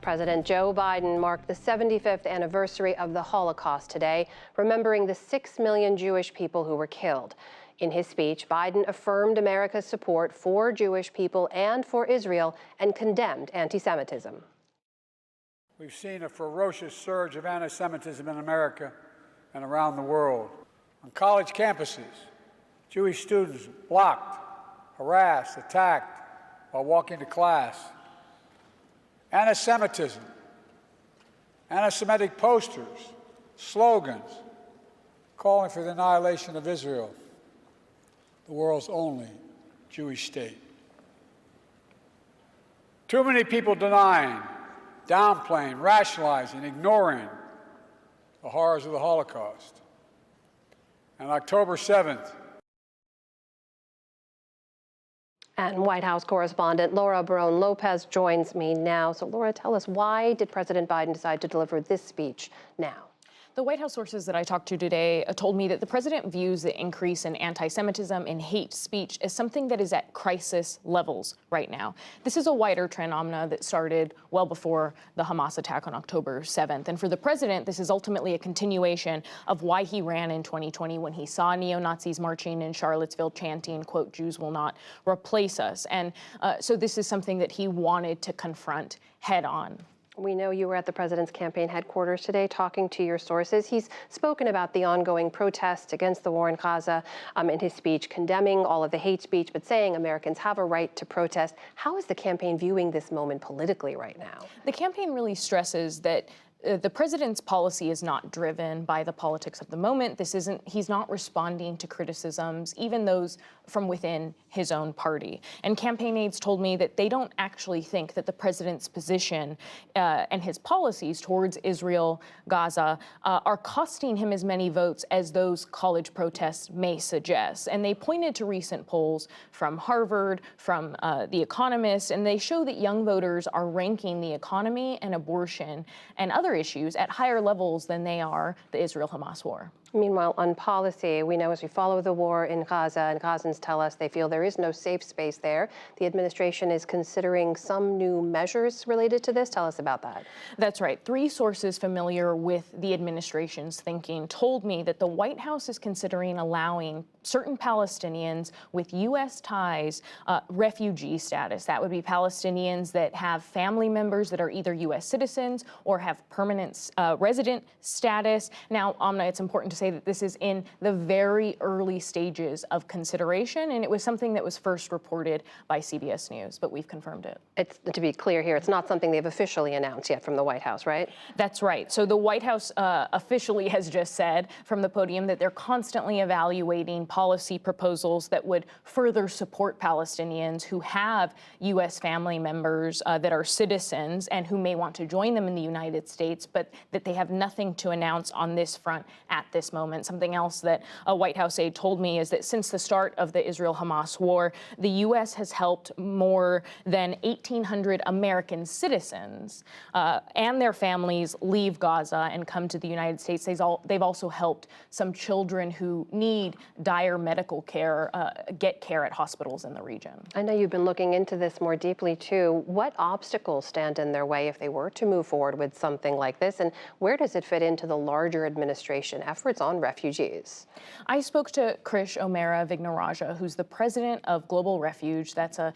President Joe Biden marked the 75th anniversary of the Holocaust today, remembering the 6 million Jewish people who were killed. In his speech, Biden affirmed America's support for Jewish people and for Israel and condemned anti-Semitism. We've seen a ferocious surge of anti-Semitism in America and around the world. On college campuses, Jewish students blocked, harassed, attacked while walking to class. Anti-Semitism, anti-Semitic posters, slogans calling for the annihilation of Israel, the world's only Jewish state. Too many people denying, downplaying, rationalizing, ignoring the horrors of the Holocaust. On October 7th, and White House correspondent Laura Barone Lopez joins me now. So, Laura, tell us, why did President Biden decide to deliver this speech now? The White House sources that I talked to today told me that the president views the increase in anti-Semitism and hate speech as something that is at crisis levels right now. This is a wider trend, Amna, that started well before the Hamas attack on October 7th. And for the president, this is ultimately a continuation of why he ran in 2020 when he saw neo-Nazis marching in Charlottesville chanting, quote, "Jews will not replace us." And so this is something that he wanted to confront head on. We know you were at the president's campaign headquarters today talking to your sources. He's spoken about the ongoing protests against the war in Gaza in his speech, condemning all of the hate speech, but saying Americans have a right to protest. How is the campaign viewing this moment politically right now? The campaign really stresses that the president's policy is not driven by the politics of the moment. He's not responding to criticisms, even those from within his own party. And campaign aides told me that they don't actually think that the president's position and his policies towards Israel, Gaza, are costing him as many votes as those college protests may suggest. And they pointed to recent polls from Harvard, from The Economist, and they show that young voters are ranking the economy and abortion and other issues at higher levels than they are the Israel-Hamas war. Meanwhile, on policy, we know as we follow the war in Gaza, and Gazans tell us they feel there is no safe space there. The administration is considering some new measures related to this. Tell us about that. That's right. 3 sources familiar with the administration's thinking told me that the White House is considering allowing certain Palestinians with U.S. ties refugee status. That would be Palestinians that have family members that are either U.S. citizens or have permanent resident status. Now, Amna, it's important to say that this is in the very early stages of consideration, and it was something that was first reported by CBS News, but we've confirmed it. It's, to be clear here, it's not something they've officially announced yet from the White House, right? That's right. So the White House officially has just said from the podium that they're constantly evaluating policy proposals that would further support Palestinians who have U.S. family members that are citizens and who may want to join them in the United States, but that they have nothing to announce on this front at this moment. Something else that a White House aide told me is that since the start of the Israel-Hamas war, the U.S. has helped more than 1,800 American citizens and their families leave Gaza and come to the United States. They've also helped some children who need dire medical care get care at hospitals in the region. I know you've been looking into this more deeply, too. What obstacles stand in their way if they were to move forward with something like this? And where does it fit into the larger administration efforts on refugees? I spoke to Krish O'Mara Vignarajah, who's the president of Global Refuge. That's a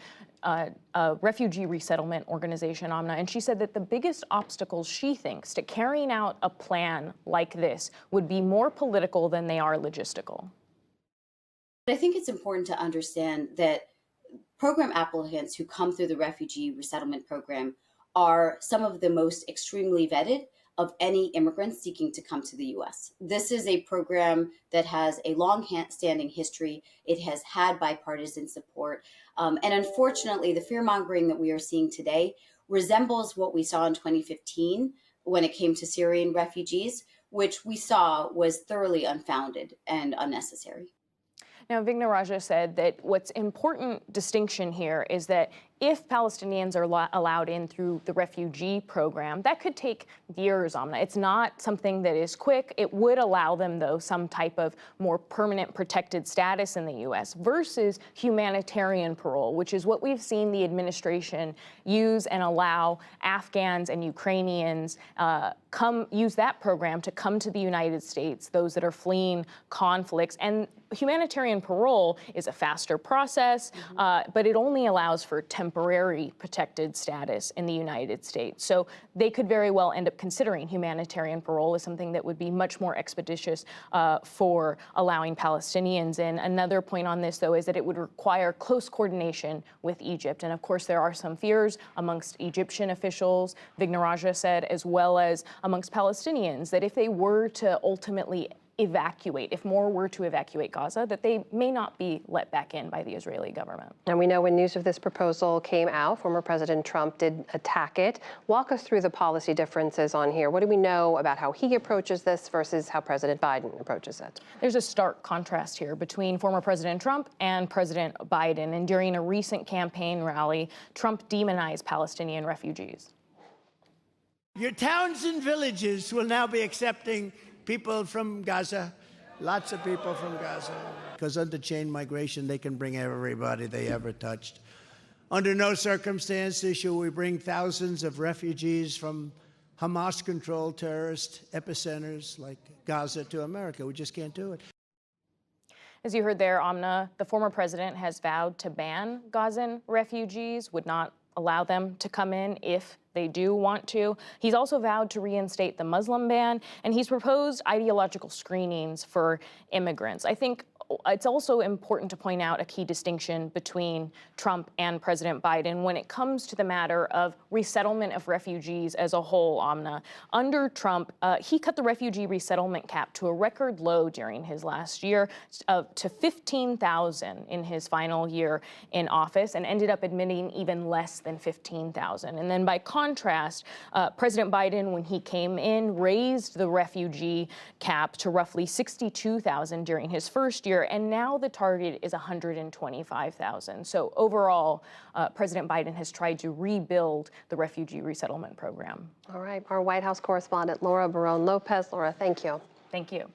refugee resettlement organization, Amna, and she said that the biggest obstacles she thinks to carrying out a plan like this would be more political than they are logistical. I think it's important to understand that program applicants who come through the refugee resettlement program are some of the most extremely vetted of any immigrants seeking to come to the U.S. This is a program that has a long-standing history. It has had bipartisan support. And unfortunately, the fear-mongering that we are seeing today resembles what we saw in 2015 when it came to Syrian refugees, which we saw was thoroughly unfounded and unnecessary. Now, Vignarajah said that what's important distinction here is that if Palestinians are allowed in through the refugee program, that could take years, Amna. It's not something that is quick. It would allow them, though, some type of more permanent protected status in the U.S. versus humanitarian parole, which is what we've seen the administration use and allow Afghans and Ukrainians use that program to come to the United States, those that are fleeing conflicts. And humanitarian parole is a faster process, but it only allows for temporary protected status in the United States. So they could very well end up considering humanitarian parole as something that would be much more expeditious for allowing Palestinians in. Another point on this, though, is that it would require close coordination with Egypt. And of course, there are some fears amongst Egyptian officials, Vigna Raja said, as well as amongst Palestinians, that if they were to ultimately evacuate, if more were to evacuate Gaza, that they may not be let back in by the Israeli government. And we know when news of this proposal came out, former President Trump did attack it. Walk us through the policy differences on here. What do we know about how he approaches this versus how President Biden approaches it? There's a stark contrast here between former President Trump and President Biden. And during a recent campaign rally, Trump demonized Palestinian refugees. Your towns and villages will now be accepting people from Gaza, lots of people from Gaza. Because under chain migration, they can bring everybody they ever touched. Under no circumstances shall we bring thousands of refugees from Hamas-controlled terrorist epicenters like Gaza to America. We just can't do it. As you heard there, Amna, the former president has vowed to ban Gazan refugees, would not allow them to come in if they do want to. He's also vowed to reinstate the Muslim ban, and he's proposed ideological screenings for immigrants. I think it's also important to point out a key distinction between Trump and President Biden when it comes to the matter of resettlement of refugees as a whole, Amna. Under Trump, he cut the refugee resettlement cap to a record low during his last year to 15,000 in his final year in office, and ended up admitting even less than 15,000. And then by contrast, President Biden, when he came in, raised the refugee cap to roughly 62,000 during his first year, and now the target is 125,000. So overall, President Biden has tried to rebuild the refugee resettlement program. All right, our White House correspondent, Laura Barone Lopez. Laura, thank you. Thank you.